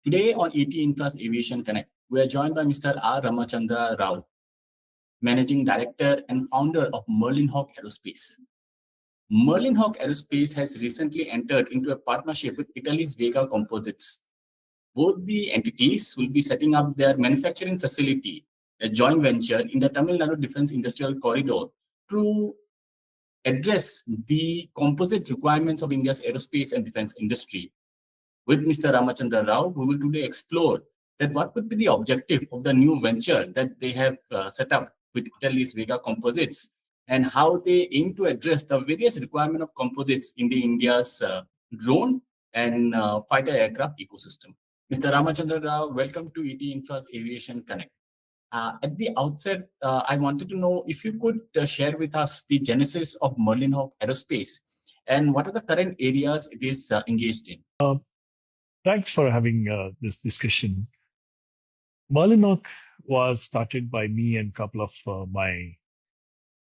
Today on ETInfra's Aviation Connect, we are joined by Mr. R. Ramachandra Rao, Managing Director and founder of Merlinhawk Aerospace. Merlinhawk Aerospace has recently entered into a partnership with Italy's Vega Composites. Both the entities will be setting up their manufacturing facility, a joint venture in the Tamil Nadu Defence Industrial Corridor, to address the composite requirements of India's aerospace and defence industry. With Mr. Ramachandra Rao, we will today explore that what would be the objective of the new venture that they have set up with Italy's Vega Composites, and how they aim to address the various requirements of composites in the India's drone and fighter aircraft ecosystem. Mr. Ramachandra Rao, welcome to ETInfra's Aviation Connect. At the outset, I wanted to know if you could share with us the genesis of Merlinhawk Aerospace and what are the current areas it is engaged in. Thanks for having this discussion. Merlinhawk was started by me and a couple of my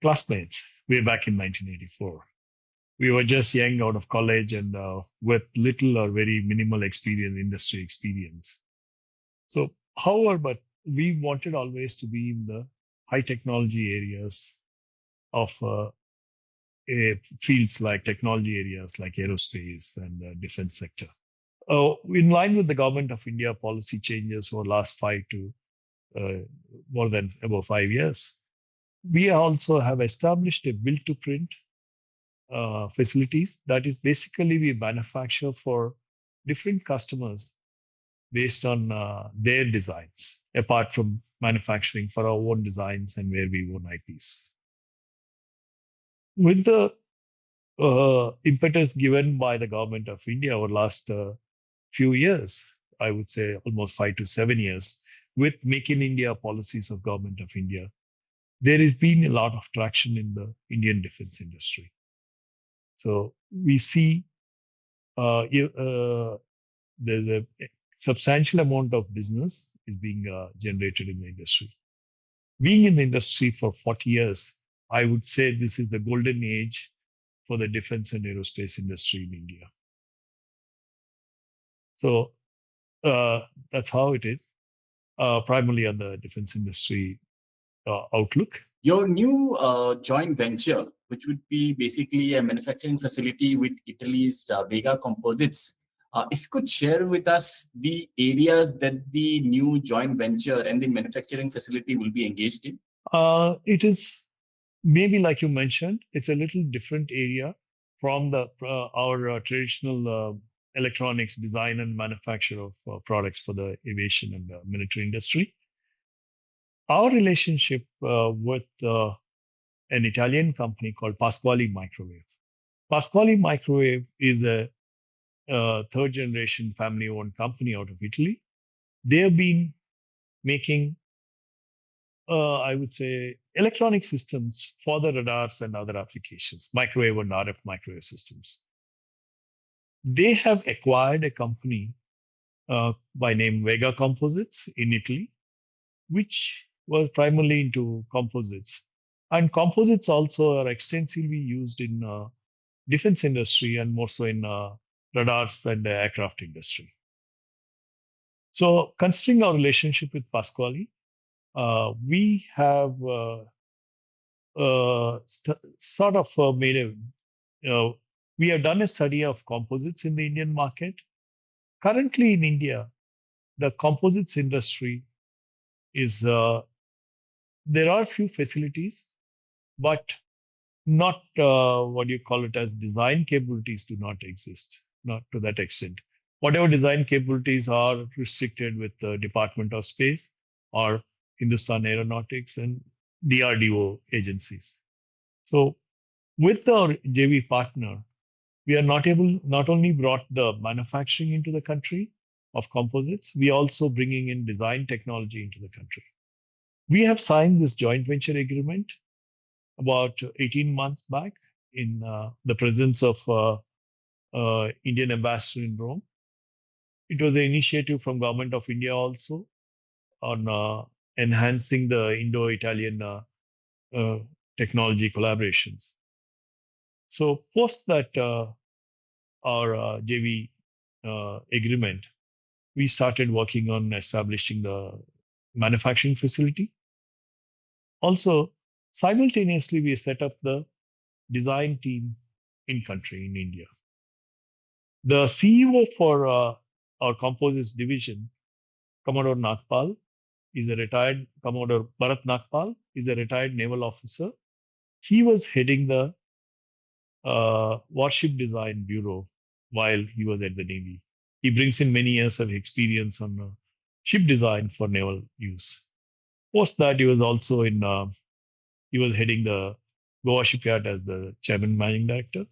classmates way back in 1984. We were just young out of college and with little or very minimal industry experience. So, however, but we wanted always to be in the high technology areas of fields like technology areas like aerospace and defense sector. In line with the government of India policy changes over the last more than about 5 years, we also have established a build-to-print facilities. That is basically we manufacture for different customers based on their designs, apart from manufacturing for our own designs and where we own IPs. With the impetus given by the government of India over the last few years, I would say almost 5 to 7 years, with Make in India policies of government of India, there has been a lot of traction in the Indian defense industry. So we see there's a substantial amount of business is being generated in the industry. Being in the industry for 40 years, I would say this is the golden age for the defense and aerospace industry in India. So that's how it is, primarily on the defense industry outlook. Your new joint venture, which would be basically a manufacturing facility with Italy's Vega Composites, if you could share with us the areas that the new joint venture and the manufacturing facility will be engaged in. It is maybe like you mentioned, it's a little different area from our traditional electronics design and manufacture of products for the aviation and the military industry. Our relationship with an Italian company called Pasquali Microwave. Pasquali Microwave is a third generation family owned company out of Italy. They have been making, I would say, electronic systems for the radars and other applications, microwave and RF microwave systems. They have acquired a company by name Vega Composites in Italy, which was primarily into composites. And composites also are extensively used in defense industry and more so in radars and the aircraft industry. So considering our relationship with Pasquali, we have sort of made we have done a study of composites in the Indian market. Currently in India, the composites industry is, there are few facilities, but not what you call it as design capabilities do not exist, not to that extent. Whatever design capabilities are restricted with the Department of Space or Hindustan Aeronautics and DRDO agencies. So with our JV partner, we are not only brought the manufacturing into the country of composites, we also bringing in design technology into the country. We have signed this joint venture agreement about 18 months back in the presence of Indian ambassador in Rome. It was an initiative from Government of India also on enhancing the Indo-Italian technology collaborations. So post that our JV agreement, we started working on establishing the manufacturing facility. Also, simultaneously, we set up the design team in country in India. The CEO for our composites division, Commodore Nagpal, is a retired Commodore Bharat Nagpal is a retired naval officer. He was heading the warship design bureau while he was at the Navy. He brings in many years of experience on ship design for naval use. Post that, he was also he was heading the Goa shipyard as the chairman managing director.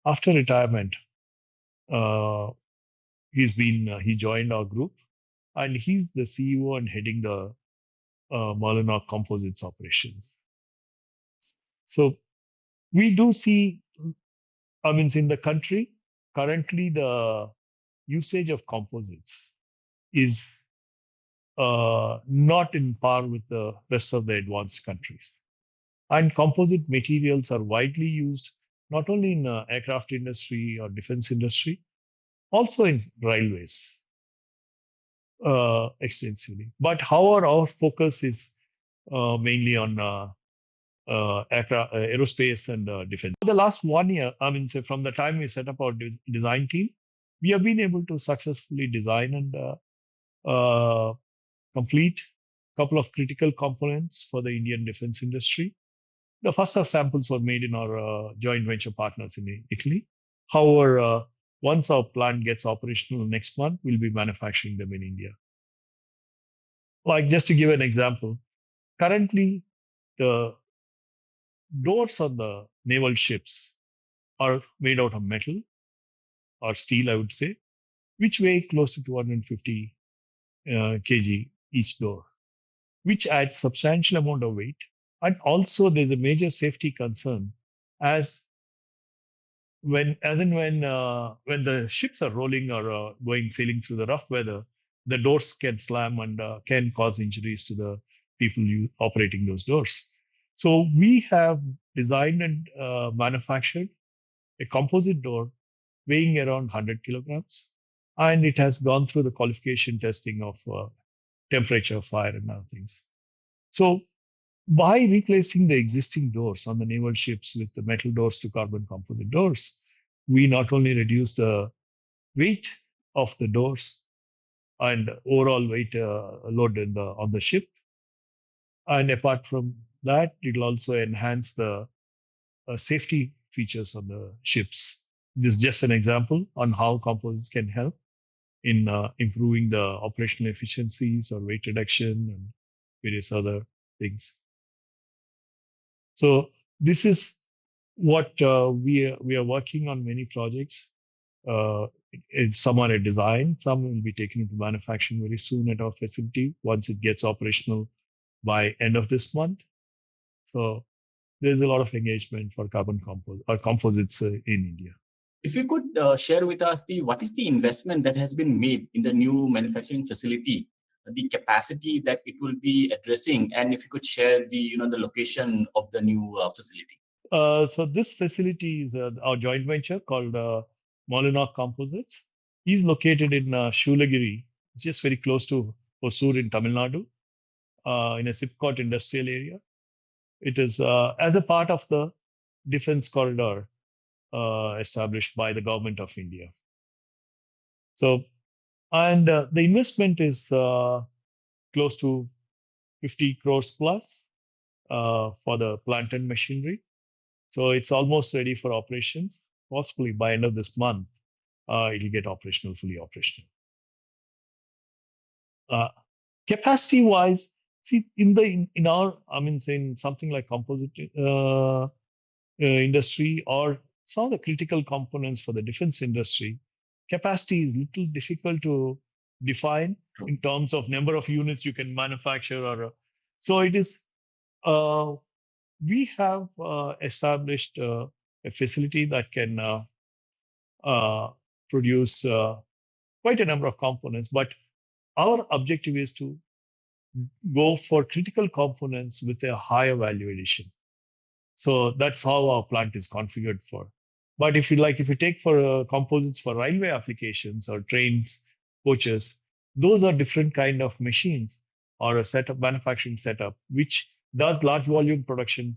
After retirement, he joined our group, and he's the CEO and heading the Merlinhawk Composites operations. So we do see, in the country, currently the usage of composites is not in par with the rest of the advanced countries. And composite materials are widely used not only in aircraft industry or defense industry, also in railways extensively. But however, our focus is mainly on aerospace and defense. For the last 1 year, say from the time we set up our design team, we have been able to successfully design and complete a couple of critical components for the Indian defense industry. The first of samples were made in our joint venture partners in Italy. However, once our plant gets operational next month, we'll be manufacturing them in India. Like just to give an example, currently the doors on the naval ships are made out of metal or steel, I would say, which weigh close to 250 kg each door, which adds substantial amount of weight. And also there's a major safety concern as when the ships are rolling or sailing through the rough weather, the doors can slam and can cause injuries to the people operating those doors. So we have designed and manufactured a composite door weighing around 100 kilograms, and it has gone through the qualification testing of temperature, fire, and other things. So by replacing the existing doors on the naval ships with the metal doors to carbon composite doors, we not only reduce the weight of the doors and overall weight load on the ship, and apart from that, it will also enhance the safety features on the ships. This is just an example on how composites can help in improving the operational efficiencies or weight reduction and various other things. So this is what we are working on many projects. Some are a design, some will be taken into manufacturing very soon at our facility once it gets operational by end of this month. So there's a lot of engagement for composites in India. If you could share with us what is the investment that has been made in the new manufacturing facility, the capacity that it will be addressing, and if you could share the location of the new facility. So this facility is our joint venture called Merlinhawk Composites. Is located in Shoolagiri. It's just very close to Hosur in Tamil Nadu, in a Sipcot industrial area. It is as a part of the defense corridor established by the government of India. So, and the investment is close to 50 crores plus for the plant and machinery. So it's almost ready for operations. Possibly by end of this month, it will get fully operational. Capacity-wise, see in our, saying something like composite industry or some of the critical components for the defense industry, capacity is little difficult to define in terms of number of units you can manufacture. Or so it is. We have established a facility that can produce quite a number of components, but our objective is to go for critical components with a higher value addition. So that's how our plant is configured for. But if you take for composites for railway applications or trains, coaches, those are different kind of machines or a setup, manufacturing setup, which does large volume production,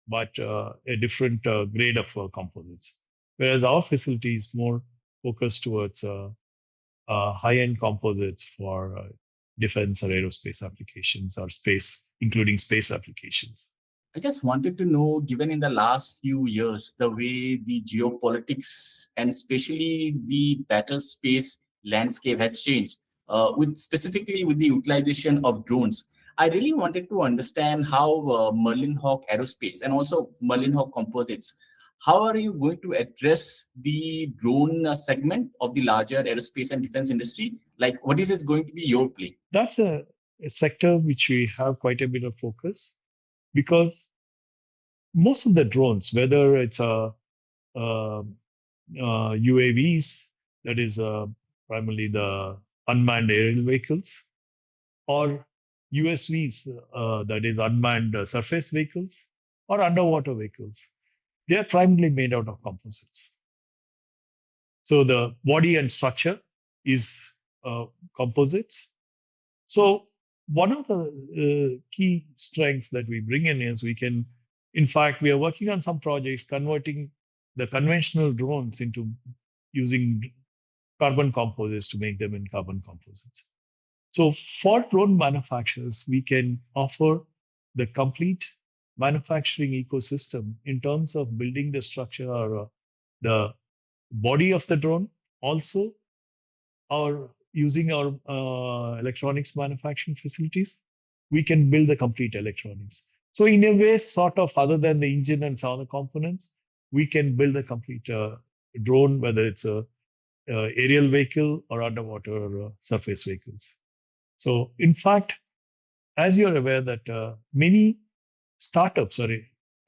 but a different grade of composites. Whereas our facility is more focused towards high-end composites for defense or aerospace applications or space, including space applications. I just wanted to know, given in the last few years, the way the geopolitics and especially the battle space landscape has changed, with specifically with the utilization of drones, I really wanted to understand how Merlinhawk Aerospace and also Merlinhawk Composites, how are you going to address the drone segment of the larger aerospace and defense industry? Like, what is this going to be your play? That's a sector which we have quite a bit of focus because most of the drones, whether it's UAVs, that is primarily the unmanned aerial vehicles, or USVs, that is unmanned surface vehicles, or underwater vehicles, they are primarily made out of composites. So the body and structure is composites. So one of the key strengths that we bring in is in fact, we are working on some projects converting the conventional drones into using carbon composites to make them in carbon composites. So for drone manufacturers, we can offer the complete manufacturing ecosystem in terms of building the structure or the body of the drone, also our using our electronics manufacturing facilities, we can build the complete electronics. So in a way, sort of other than the engine and some other components, we can build a complete drone, whether it's a aerial vehicle or underwater surface vehicles. So in fact, as you're aware that many startups are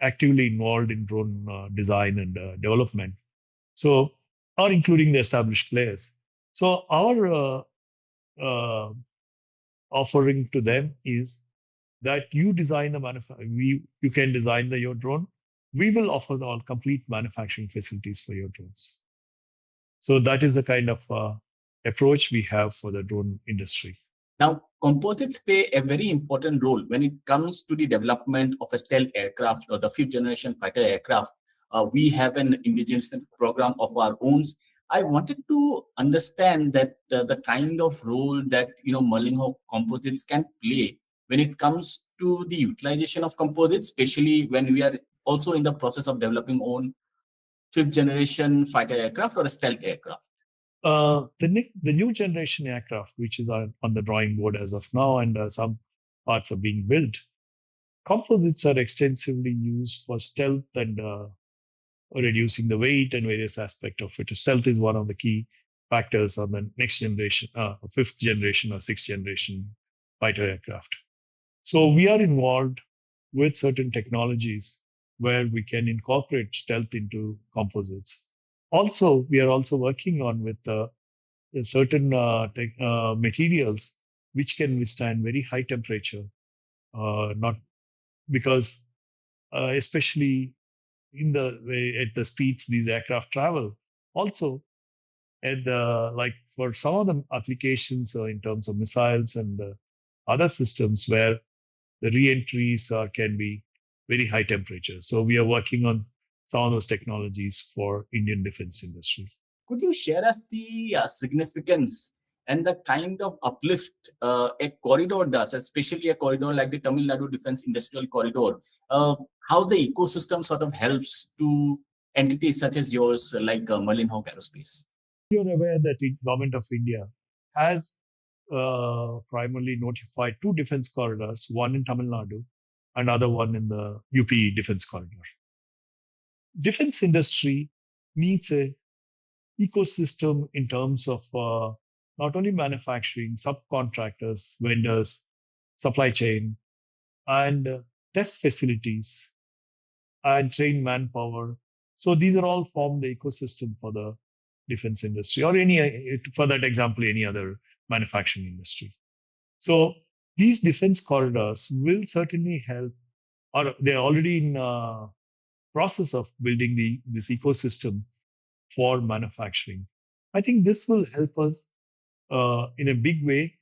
actively involved in drone design and development, so or including the established players. So our offering to them is that you design the you can design your drone. We will offer all complete manufacturing facilities for your drones. So that is the kind of approach we have for the drone industry. Now, composites play a very important role when it comes to the development of a stealth aircraft or the fifth generation fighter aircraft. We have an indigenous program of our own. I wanted to understand that the kind of role that Merlinhawk Composites can play when it comes to the utilization of composites, especially when we are also in the process of developing own fifth generation fighter aircraft or a stealth aircraft. The new generation aircraft, which is on the drawing board as of now, and some parts are being built, composites are extensively used for stealth and reducing the weight and various aspects of it. Stealth is one of the key factors on the next generation, fifth generation or sixth generation fighter aircraft. So we are involved with certain technologies where we can incorporate stealth into composites. Also, we are also working on with certain materials which can withstand very high temperature, not because especially in the way at the speeds these aircraft travel. Also, at like for some of the applications in terms of missiles and other systems where the re-entries can be very high temperature. So we are working on some of those technologies for Indian defense industry. Could you share us the significance and the kind of uplift a corridor does, especially a corridor like the Tamil Nadu Defense Industrial Corridor? How the ecosystem sort of helps to entities such as yours, like Merlinhawk Aerospace? You're aware that the government of India has primarily notified two defense corridors, one in Tamil Nadu, another one in the UP defense corridor. Defense industry needs a ecosystem in terms of not only manufacturing, subcontractors, vendors, supply chain, and test facilities, and trained manpower. So these are all form the ecosystem for the defense industry, or any, for that example, any other manufacturing industry. So these defense corridors will certainly help, or they're already in process of building this ecosystem for manufacturing. I think this will help us in a big way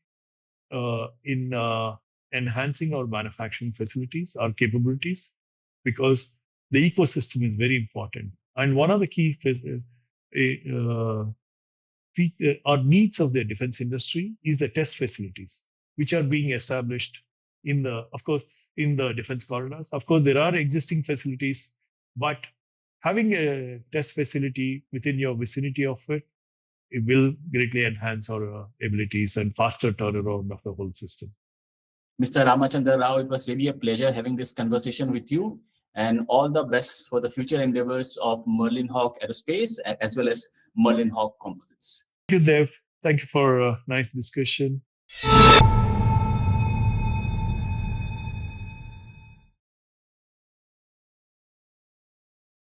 in enhancing our manufacturing facilities, our capabilities, because the ecosystem is very important. And one of the key or needs of the defense industry is the test facilities, which are being established in the, of course, in the defense corridors. Of course, there are existing facilities, but having a test facility within your vicinity of it will greatly enhance our abilities and faster turnaround of the whole system. Mr. Ramachandra Rao, it was really a pleasure having this conversation with you, and all the best for the future endeavors of Merlinhawk Aerospace as well as Merlinhawk Composites. Thank you, Dev. Thank you for a nice discussion.